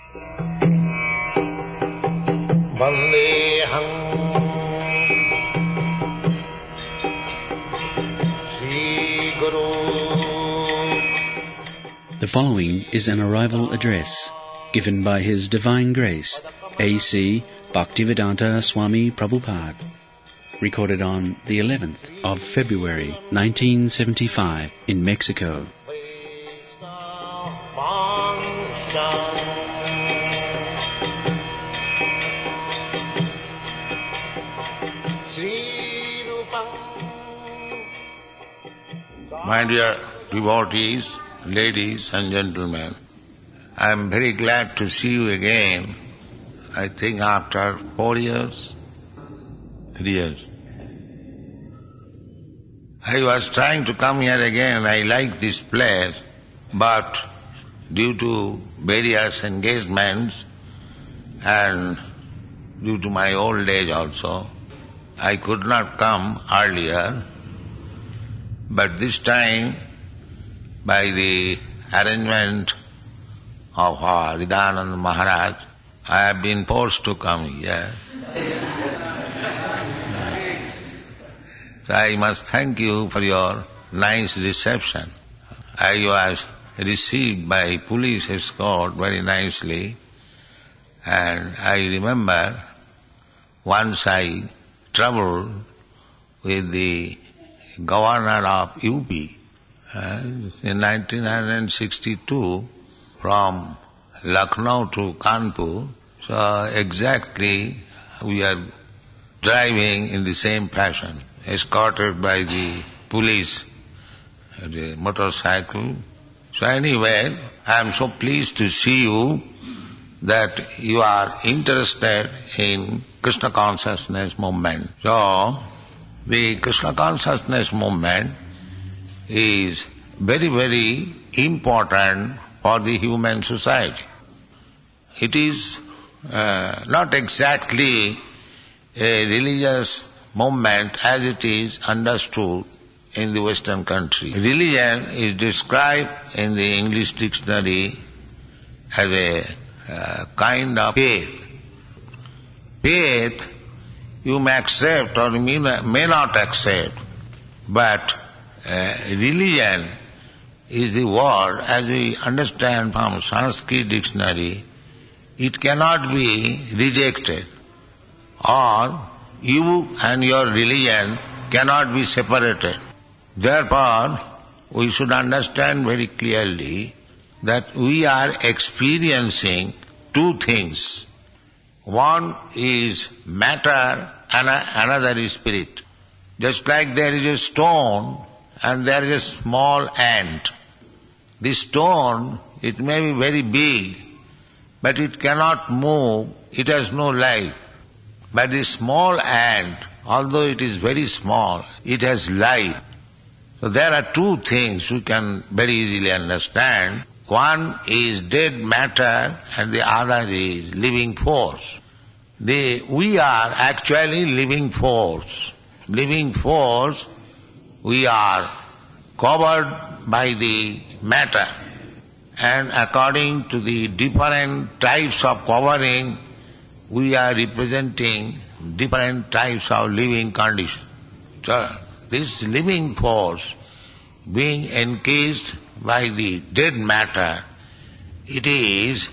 Vandeham Sri Guru. The following is an arrival address given by His Divine Grace, A.C. Bhaktivedanta Swami Prabhupada, recorded on the 11th of February 1975 in Mexico. My dear devotees, ladies and gentlemen, I am very glad to see you again, I think after 4 years, 3 years. I was trying to come here again, I like this place, but due to various engagements and due to my old age also, I could not come earlier. But this time, by the arrangement of our Hridayananda Maharaj, I have been forced to come here. So I must thank you for your nice reception. I was received by police escort very nicely, and I remember once I travelled with the Governor of UP in 1962 from Lucknow to Kanpur. So exactly we are driving in the same fashion, escorted by the police, the motorcycle. So anyway, I am so pleased to see you that you are interested in Krishna consciousness movement. So the Krishna consciousness movement is very, very important for the human society. It is not exactly a religious movement as it is understood in the Western country. Religion is described in the English dictionary as a kind of faith. Faith you may accept or may not accept, but religion is the word as we understand from Sanskrit dictionary. It cannot be rejected, or you and your religion cannot be separated. Therefore, we should understand very clearly that we are experiencing two things. One is matter and another is spirit. Just like there is a stone and there is a small ant. The stone, it may be very big, but it cannot move, it has no life. But the small ant, although it is very small, it has life. So there are two things we can very easily understand. One is dead matter and the other is living force. We are actually living force. Living force, we are covered by the matter. And according to the different types of covering, we are representing different types of living condition. So this living force being encased by the dead matter, it is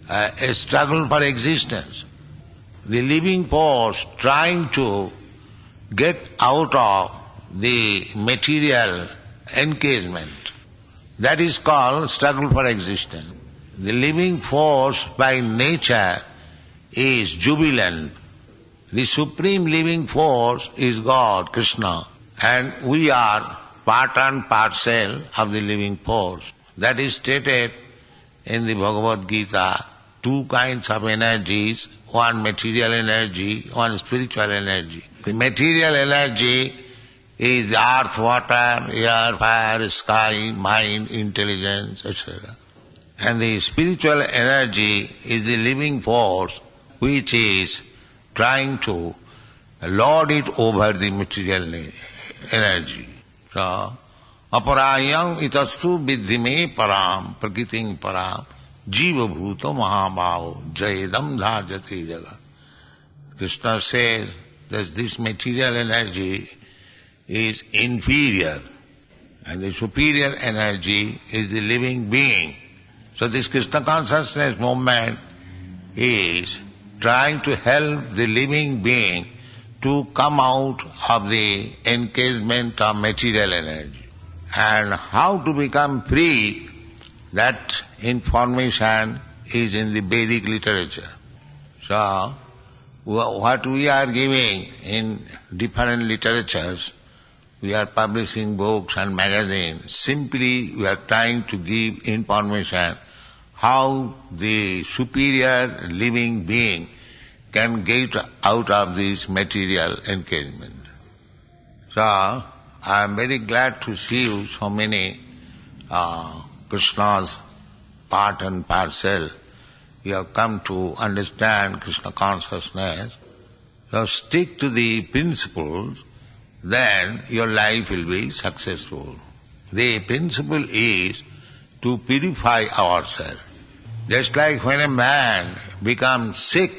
a struggle for existence. The living force trying to get out of the material encasement, that is called struggle for existence. The living force by nature is jubilant. The supreme living force is God, Krishna, and we are part and parcel of the living force. That is stated in the Bhagavad Gita, two kinds of energies, one material energy, one spiritual energy. The material energy is earth, water, air, fire, sky, mind, intelligence, etc. And the spiritual energy is the living force which is trying to lord it over the material energy. So, aparayam itastu vidhime param, prakriting param, jiva bhuta mahabhavo jayedam dhajati jagat. Krishna says that this material energy is inferior and the superior energy is the living being. So this Krishna consciousness movement is trying to help the living being to come out of the encasement of material energy. And how to become free, that information is in the Vedic literature. So, what we are giving in different literatures, we are publishing books and magazines, simply we are trying to give information how the superior living being can get out of this material encasement. So, I am very glad to see you, so many Krishna's part and parcel. You have come to understand Krishna consciousness. So stick to the principles, then your life will be successful. The principle is to purify ourselves. Just like when a man becomes sick,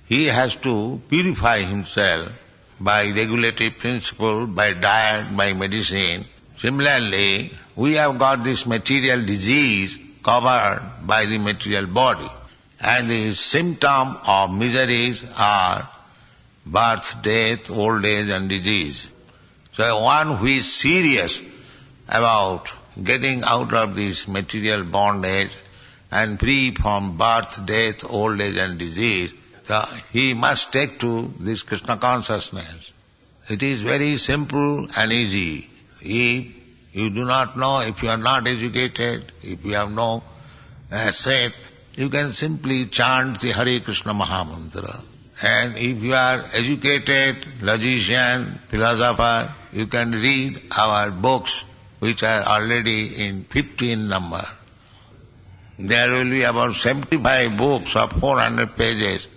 he has to purify himself by regulative principle, by diet, by medicine. Similarly, we have got this material disease covered by the material body. And the symptom of miseries are birth, death, old age and disease. So one who is serious about getting out of this material bondage and free from birth, death, old age and disease, so he must take to this Krishna consciousness. It is very simple and easy. If you do not know, if you are not educated, if you have no set, you can simply chant the Hare Krishna Mahamantra. And if you are educated, logician, philosopher, you can read our books, which are already in 15 number. There will be about 75 books of 400 pages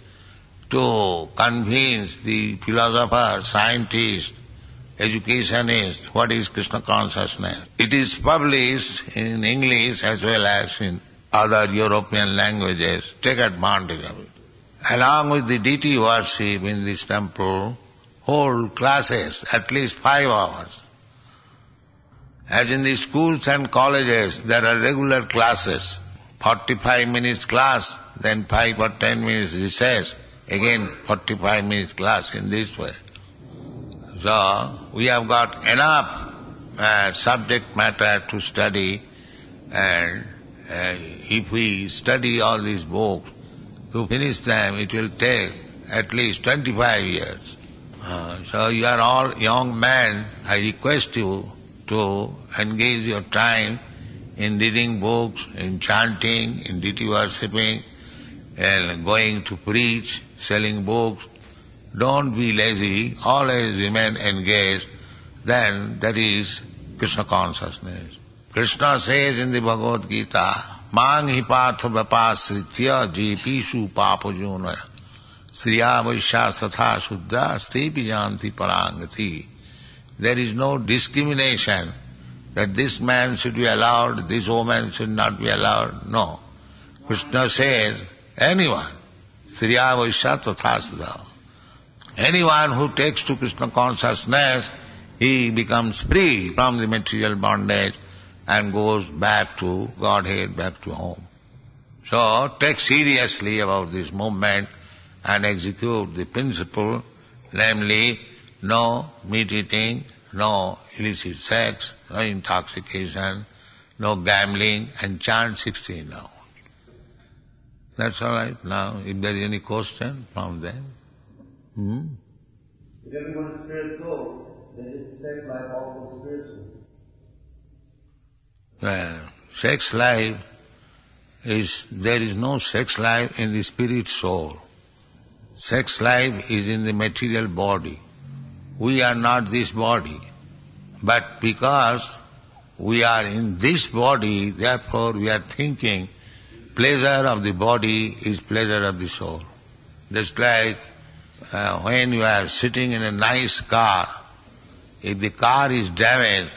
to convince the philosopher, scientist, educationist what is Krishna consciousness. It is published in English as well as in other European languages. Take advantage of it. Along with the deity worship in this temple, hold classes, at least 5 hours. As in the schools and colleges, there are regular classes, 45 minutes class, then 5 or 10 minutes recess, again 45 minutes class in this way. So, we have got enough subject matter to study, and if we study all these books, to finish them it will take at least 25 years. So you are all young men, I request you to engage your time in reading books, in chanting, in deity worshipping, and going to preach, selling books. Don't be lazy, always remain engaged, then that is Krishna consciousness. Krishna says in the Bhagavad Gita, Mang hi partha vapasritya jepishu papajunaya sriya vaishya satha shuddha stepi janti parangati. There is no discrimination that this man should be allowed, this woman should not be allowed. No. Krishna says, anyone, sriya vaishya tatha shuddha. Anyone who takes to Krishna consciousness, he becomes free from the material bondage and goes back to Godhead, back to home. So take seriously about this movement and execute the principle, namely no meat eating, no illicit sex, no intoxication, no gambling, and chant 16 rounds. That's all right. Now, if there is any question from them. If everyone is spirit soul, then is the sex life also spiritual? Well, sex life there is no sex life in the spirit soul. Sex life is in the material body. We are not this body. But because we are in this body, therefore we are thinking pleasure of the body is pleasure of the soul. Just like when you are sitting in a nice car, if the car is damaged,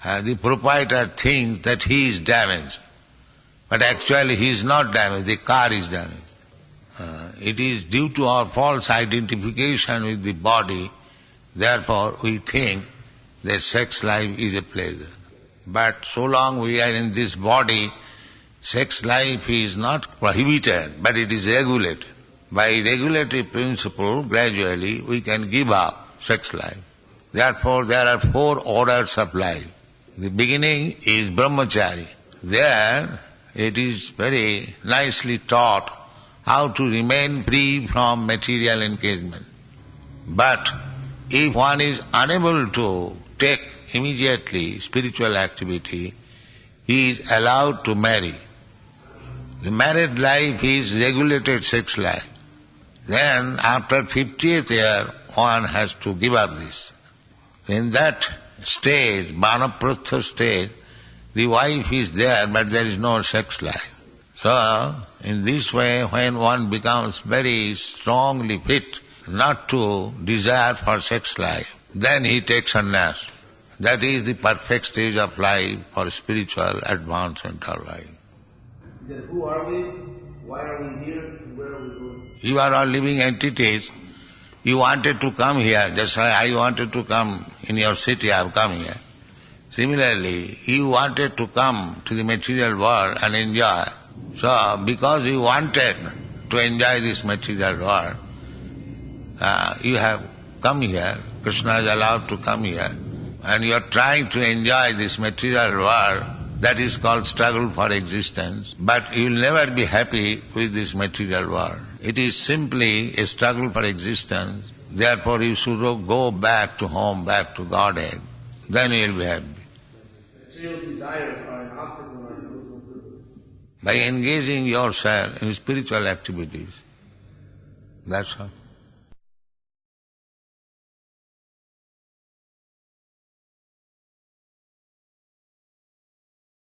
the proprietor thinks that he is damaged. But actually he is not damaged, the car is damaged. It is due to our false identification with the body, therefore we think that sex life is a pleasure. But so long we are in this body, sex life is not prohibited, but it is regulated. By regulatory principle, gradually we can give up sex life. Therefore there are 4 orders of life. The beginning is brahmachari. There it is very nicely taught how to remain free from material engagement. But if one is unable to take immediately spiritual activity, he is allowed to marry. The married life is regulated sex life. Then after 50th year, one has to give up this. In that stage, vanaprastha stage, the wife is there but there is no sex life. So, in this way, when one becomes very strongly fit not to desire for sex life, then he takes sannyas. That is the perfect stage of life for spiritual advancement of life. He said, who are we? Why are we here? And where are we going? You are all living entities. You wanted to come here, just like I wanted to come in your city, I have come here. Similarly, you wanted to come to the material world and enjoy. So, because you wanted to enjoy this material world, you have come here, Krishna is allowed to come here, and you are trying to enjoy this material world. That is called struggle for existence, but you will never be happy with this material world. It is simply a struggle for existence, therefore you should go back to home, back to Godhead, then you will be happy. Material desires are an obstacle in our devotional service. By engaging yourself in spiritual activities, that's all.